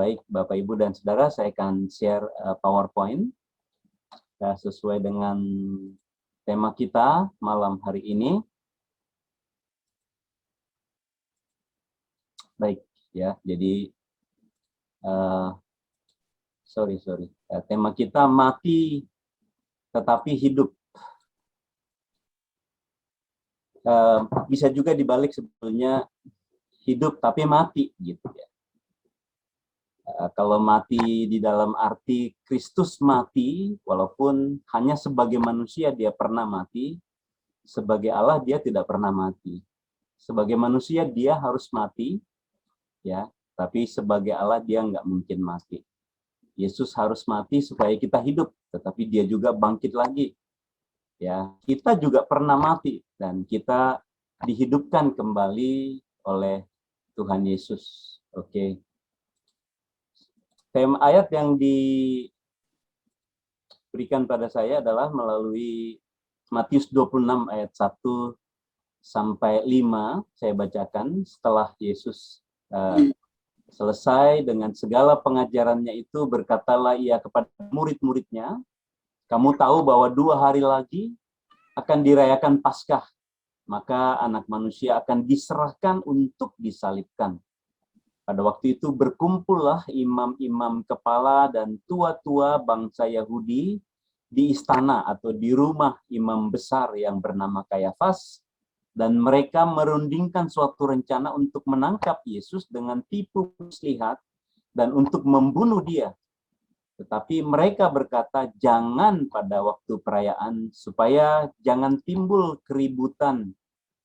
Baik, Bapak, Ibu, dan Saudara, saya akan share PowerPoint sesuai dengan tema kita malam hari ini. Baik, ya. Jadi, tema kita mati tetapi hidup. Bisa juga dibalik sebetulnya hidup tapi mati, gitu ya. Kalau mati di dalam arti Kristus mati, walaupun hanya sebagai manusia dia pernah mati, sebagai Allah dia tidak pernah mati. Sebagai manusia dia harus mati, ya, tapi sebagai Allah dia nggak mungkin mati. Yesus harus mati supaya kita hidup, tetapi dia juga bangkit lagi. Ya, kita juga pernah mati dan kita dihidupkan kembali oleh Tuhan Yesus. Oke. Tema ayat yang diberikan pada saya adalah melalui Matius 26 ayat 1 sampai 5. Saya bacakan setelah Yesus selesai dengan segala pengajarannya itu, berkatalah ia kepada murid-muridnya, kamu tahu bahwa 2 hari lagi akan dirayakan Paskah, maka anak manusia akan diserahkan untuk disalibkan. Pada waktu itu berkumpullah imam-imam kepala dan tua-tua bangsa Yahudi di istana atau di rumah imam besar yang bernama Kayafas, dan mereka merundingkan suatu rencana untuk menangkap Yesus dengan tipu muslihat dan untuk membunuh dia. Tetapi mereka berkata, jangan pada waktu perayaan, supaya jangan timbul keributan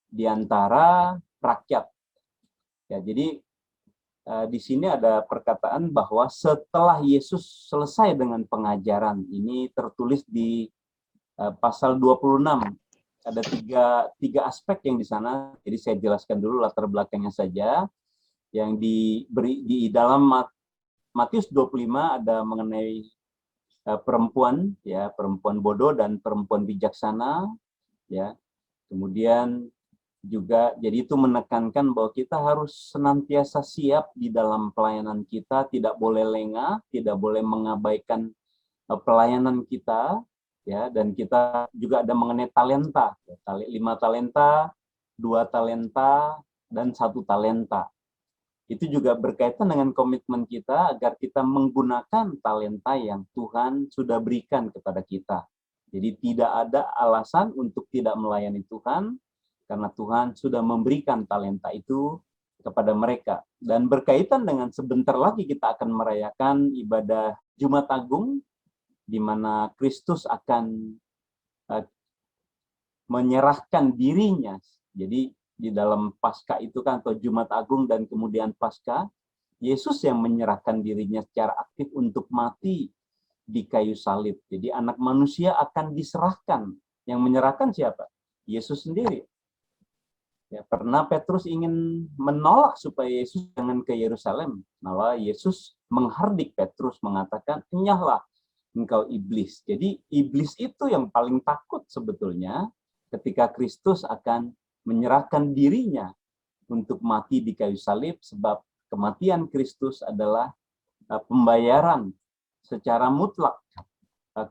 di antara rakyat. Ya, jadi di sini ada perkataan bahwa setelah Yesus selesai dengan pengajaran, ini tertulis di pasal 26. Ada tiga aspek yang di sana, jadi saya jelaskan dulu latar belakangnya saja. Yang diberi di dalam Matius 25 ada mengenai perempuan, ya, perempuan bodoh dan perempuan bijaksana, ya. Kemudian juga jadi itu menekankan bahwa kita harus senantiasa siap di dalam pelayanan kita, tidak boleh lengah, tidak boleh mengabaikan pelayanan kita, ya. Dan kita juga ada mengenai talenta, 5 talenta, 2 talenta, dan 1 talenta. Itu juga berkaitan dengan komitmen kita agar kita menggunakan talenta yang Tuhan sudah berikan kepada kita. Jadi tidak ada alasan untuk tidak melayani Tuhan, karena Tuhan sudah memberikan talenta itu kepada mereka. Dan berkaitan dengan sebentar lagi kita akan merayakan ibadah Jumat Agung, di mana Kristus akan menyerahkan dirinya. Jadi di dalam Paskah itu kan, atau Jumat Agung dan kemudian Paskah, Yesus yang menyerahkan dirinya secara aktif untuk mati di kayu salib. Jadi anak manusia akan diserahkan. Yang menyerahkan siapa? Yesus sendiri. Ya, pernah Petrus ingin menolak supaya Yesus jangan ke Yerusalem. Malah Yesus menghardik Petrus, mengatakan, enyahlah engkau iblis. Jadi iblis itu yang paling takut sebetulnya ketika Kristus akan menyerahkan dirinya untuk mati di kayu salib, sebab kematian Kristus adalah pembayaran secara mutlak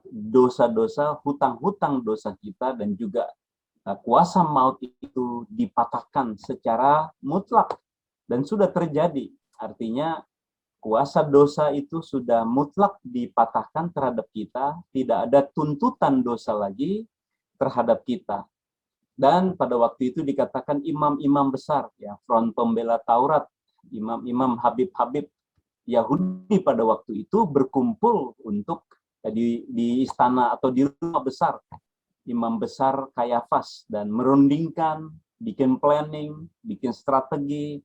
dosa-dosa, hutang-hutang dosa kita, dan juga kuasa maut itu dipatahkan secara mutlak dan sudah terjadi. Artinya kuasa dosa itu sudah mutlak dipatahkan terhadap kita, tidak ada tuntutan dosa lagi terhadap kita. Dan pada waktu itu dikatakan imam-imam besar, ya, front pembela Taurat, imam-imam Habib-Habib Yahudi pada waktu itu berkumpul untuk di istana atau di rumah besar imam besar Kayafas, dan merundingkan, bikin planning, bikin strategi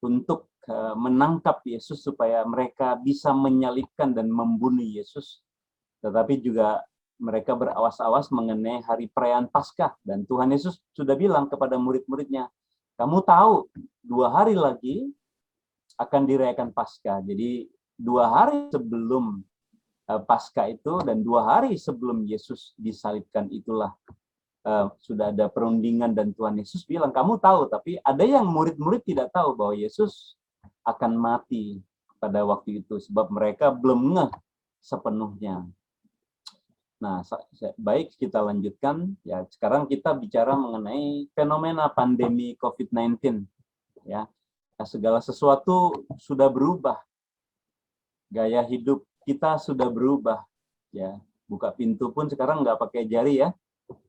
untuk menangkap Yesus supaya mereka bisa menyalibkan dan membunuh Yesus. Tetapi juga mereka berawas-awas mengenai hari perayaan Paskah, dan Tuhan Yesus sudah bilang kepada murid-muridnya, kamu tahu 2 hari lagi akan dirayakan Paskah. Jadi 2 hari sebelum Paskah itu dan 2 hari sebelum Yesus disalibkan itulah sudah ada perundingan, dan Tuhan Yesus bilang, kamu tahu, tapi ada yang murid-murid tidak tahu bahwa Yesus akan mati pada waktu itu, sebab mereka belum ngeh sepenuhnya. Nah, baik kita lanjutkan. Ya, sekarang kita bicara mengenai fenomena pandemi COVID-19. Ya, segala sesuatu sudah berubah. Gaya hidup kita sudah berubah. Ya, buka pintu pun sekarang nggak pakai jari ya,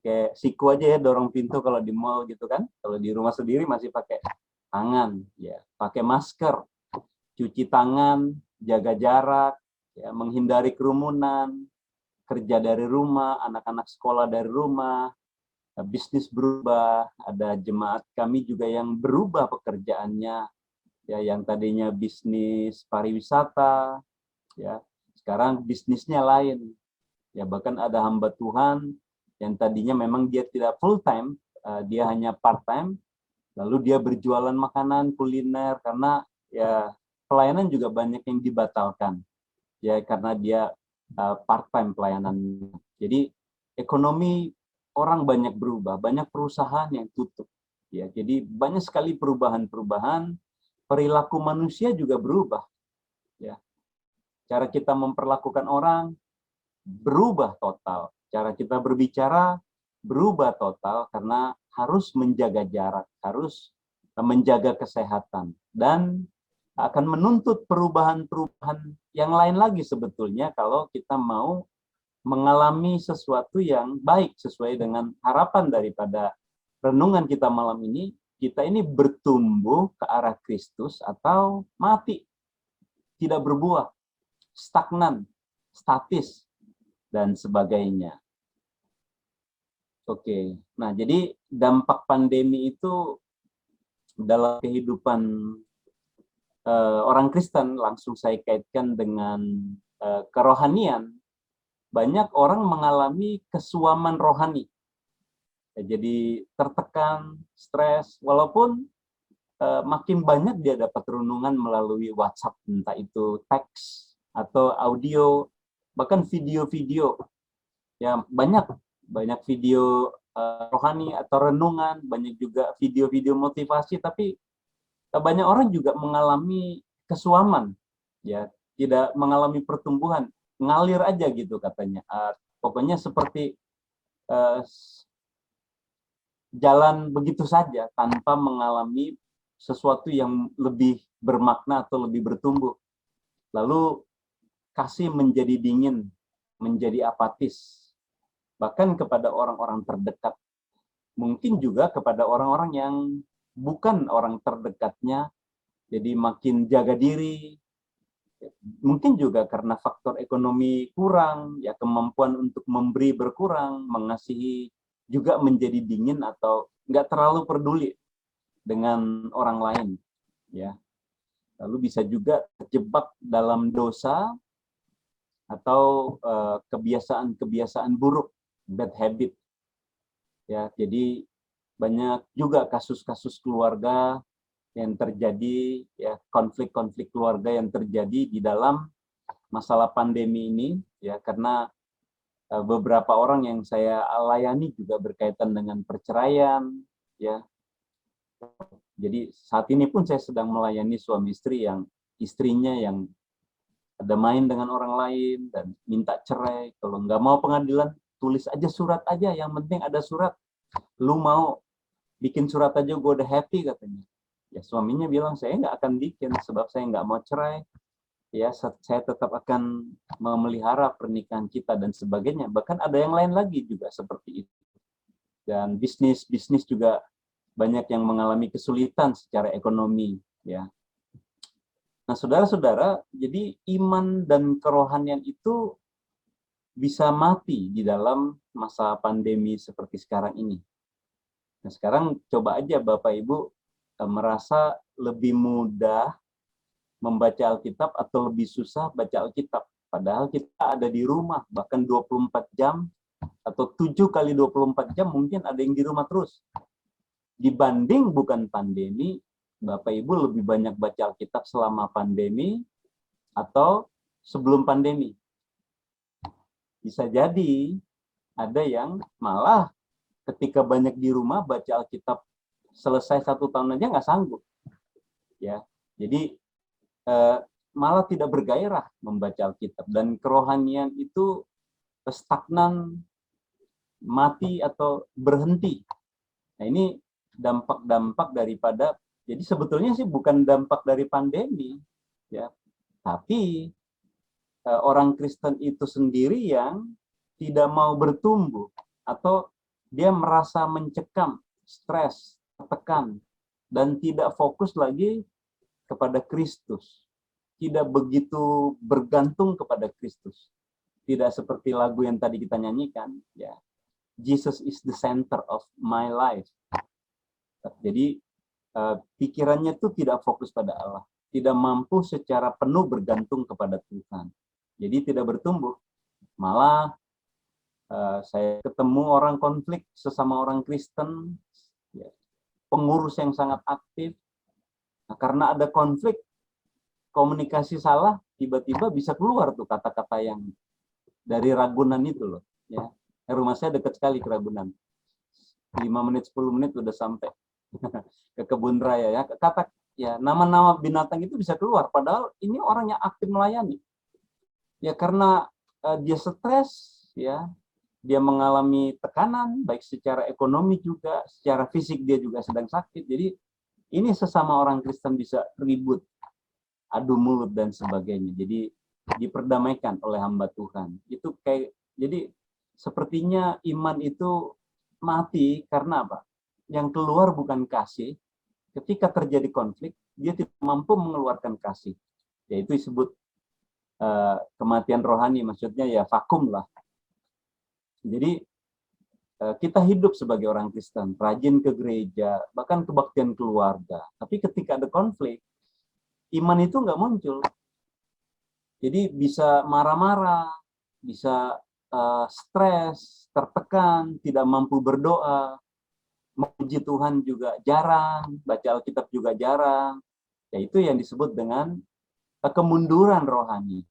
kayak siku aja ya dorong pintu kalau di mall gitu kan. Kalau di rumah sendiri masih pakai tangan, ya, pakai masker, cuci tangan, jaga jarak, ya, menghindari kerumunan, kerja dari rumah, anak-anak sekolah dari rumah, bisnis berubah, ada jemaat kami juga yang berubah pekerjaannya, ya, yang tadinya bisnis pariwisata, ya, sekarang bisnisnya lain, ya, bahkan ada hamba Tuhan yang tadinya memang dia tidak full time, dia hanya part time, lalu dia berjualan makanan kuliner karena ya pelayanan juga banyak yang dibatalkan, ya, karena dia part-time pelayanan. Jadi ekonomi orang banyak berubah, banyak perusahaan yang tutup. Ya, jadi banyak sekali perubahan-perubahan, perilaku manusia juga berubah. Ya, cara kita memperlakukan orang berubah total. Cara kita berbicara berubah total karena harus menjaga jarak, harus menjaga kesehatan, dan akan menuntut perubahan-perubahan yang lain lagi sebetulnya kalau kita mau mengalami sesuatu yang baik sesuai dengan harapan daripada renungan kita malam ini. Kita ini bertumbuh ke arah Kristus atau mati, tidak berbuah, stagnan, statis, dan sebagainya. Oke, nah jadi dampak pandemi itu dalam kehidupan orang Kristen langsung saya kaitkan dengan kerohanian. Banyak orang mengalami kesuaman rohani. Jadi tertekan, stres, walaupun makin banyak dia dapat renungan melalui WhatsApp, entah itu teks atau audio, bahkan video-video. Ya, banyak video rohani atau renungan, banyak juga video-video motivasi, tapi banyak orang juga mengalami kesuaman, ya, tidak mengalami pertumbuhan, ngalir aja gitu katanya. Pokoknya seperti jalan begitu saja tanpa mengalami sesuatu yang lebih bermakna atau lebih bertumbuh. Lalu kasih menjadi dingin, menjadi apatis, bahkan kepada orang-orang terdekat. Mungkin juga kepada orang-orang yang bukan orang terdekatnya, jadi makin jaga diri. Mungkin juga karena faktor ekonomi kurang, ya, kemampuan untuk memberi berkurang, mengasihi juga menjadi dingin atau nggak terlalu peduli dengan orang lain, ya. Lalu bisa juga terjebak dalam dosa atau kebiasaan-kebiasaan buruk, bad habit, ya. Jadi banyak juga kasus-kasus keluarga yang terjadi, ya, konflik-konflik keluarga yang terjadi di dalam masalah pandemi ini, ya, karena beberapa orang yang saya layani juga berkaitan dengan perceraian, ya. Jadi saat ini pun saya sedang melayani suami istri yang istrinya yang ada main dengan orang lain dan minta cerai. Kalau nggak mau pengadilan, tulis aja surat aja, yang penting ada surat. Lu mau bikin surat aja gue udah happy katanya. Ya, suaminya bilang saya nggak akan bikin sebab saya nggak mau cerai. Ya, saya tetap akan memelihara pernikahan kita dan sebagainya. Bahkan ada yang lain lagi juga seperti itu. Dan bisnis juga banyak yang mengalami kesulitan secara ekonomi, ya. Nah, saudara-saudara, jadi iman dan kerohanian itu bisa mati di dalam masa pandemi seperti sekarang ini. Nah, sekarang coba aja Bapak Ibu merasa lebih mudah membaca Alkitab atau lebih susah baca Alkitab. Padahal kita ada di rumah, bahkan 24 jam atau 7 kali 24 jam mungkin ada yang di rumah terus. Dibanding bukan pandemi, Bapak Ibu lebih banyak baca Alkitab selama pandemi atau sebelum pandemi. Bisa jadi ada yang malah ketika banyak di rumah baca Alkitab selesai 1 tahun aja nggak sanggup. Ya, jadi malah tidak bergairah membaca Alkitab, dan kerohanian itu stagnan, mati atau berhenti. Nah, ini dampak-dampak daripada, jadi sebetulnya sih bukan dampak dari pandemi, ya, tapi orang Kristen itu sendiri yang tidak mau bertumbuh, atau dia merasa mencekam, stres, tertekan, dan tidak fokus lagi kepada Kristus, tidak begitu bergantung kepada Kristus, tidak seperti lagu yang tadi kita nyanyikan, ya, Jesus is the center of my life. Jadi pikirannya itu tidak fokus pada Allah, tidak mampu secara penuh bergantung kepada Tuhan, jadi tidak bertumbuh. Malah saya ketemu orang konflik sesama orang Kristen, ya, pengurus yang sangat aktif. Nah, karena ada konflik, komunikasi salah, tiba-tiba bisa keluar tuh kata-kata yang dari Ragunan itu loh. Ya, rumah saya dekat sekali ke Ragunan. 5 menit, 10 menit udah sampai ke kebun raya, ya. Kata, ya, nama-nama binatang itu bisa keluar, padahal ini orang yang aktif melayani. Ya, karena dia stres, ya, dia mengalami tekanan, baik secara ekonomi juga, secara fisik dia juga sedang sakit. Jadi ini sesama orang Kristen bisa ribut, adu mulut dan sebagainya. Jadi diperdamaikan oleh hamba Tuhan. Itu kayak, jadi sepertinya iman itu mati karena apa? Yang keluar bukan kasih. Ketika terjadi konflik, dia tidak mampu mengeluarkan kasih. Yaitu disebut kematian rohani, maksudnya ya vakum lah. Jadi kita hidup sebagai orang Kristen, rajin ke gereja, bahkan kebaktian keluarga. Tapi ketika ada konflik, iman itu nggak muncul. Jadi bisa marah-marah, bisa stres, tertekan, tidak mampu berdoa, memuji Tuhan juga jarang, baca Alkitab juga jarang. Ya, itu yang disebut dengan kemunduran rohani.